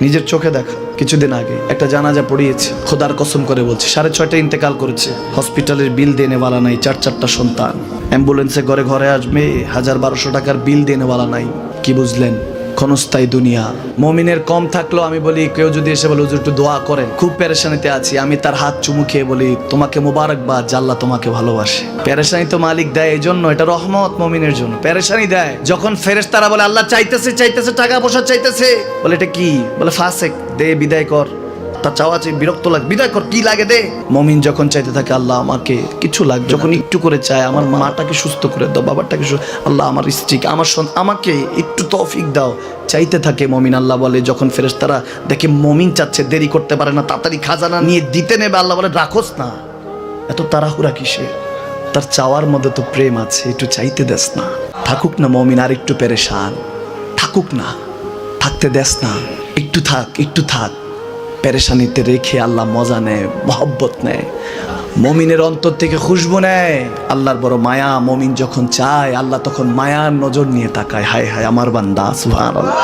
নিজের চোখে দেখা কিছুদিন আগে একটা জানাজা পড়িয়েছে, খোদার কসম করে বলছে 6:30 ইন্তেকাল করেছে। হসপিটালের বিল দেনেওয়ালা নাই, 4 সন্তান, অ্যাম্বুলেন্সে ঘরে ঘরে আসবে, 1000-1200 টাকার বিল দেনেওয়ালা নাই। কি বুঝলেন? ক্ষণস্থায়ী দুনিয়া। মমিনের কম থাকলেও আমি বলি, কেউ যদি এসে বলে হুজুর একটু দোয়া করেন, খুব পেরেশানিতে আছি, আমি তার হাত চুমু খেয়ে বলি তোমাকে মোবারকবাদ, আল্লাহ তোমাকে ভালোবাসে। পেরেশানি তো মালিক দেয়, এই জন্য এটা রহমত মমিনের জন্য। পেরেশানি দেয় যখন ফেরেশতারা বলে আল্লাহ চাইতেছে টাকা পয়সা চাইতেছে, বলে এটা কি? বলে ফাসেক, দে বিদায় কর। তার চাওয়া চাই বিরক্ত লাগে, বিদায় কর, কি লাগে দে। মমিন যখন চাইতে থাকে আল্লাহ আমাকে কিছু লাগবে, যখন একটু করে চায় আমার মাটাকে সুস্থ করে দাও, বাবাটাকে আল্লাহ আমার স্ত্রীকে, আমার আমাকে একটু তৌফিক দাও, চাইতে থাকে মমিন। আল্লাহ বলে যখন ফেরেশতারা দেখে মমিন চাচ্ছে, দেরি করতে পারে না, তাড়াতাড়ি খাজানা নিয়ে দিতে নেবে, আল্লাহ বলে রাখোস না, এত তাড়াহুড়া কিসের? তার চাওয়ার মধ্যে তো প্রেম আছে, একটু চাইতে দেস না। থাকুক না মমিন আর একটু পেরেশান, থাকুক না, থাকতে দেস না, একটু থাক, একটু থাক। পেরেশানিতে রেখে আল্লাহ মজা নেয়, মহব্বত নেয়, মমিনের অন্তর থেকে খুশবু নেয়। আল্লাহর বড় মায়া, মমিন যখন চায় আল্লাহ তখন মায়ার নজর নিয়ে তাকায়, হায় হায় আমার বান্দা, সুবহানাল্লাহ।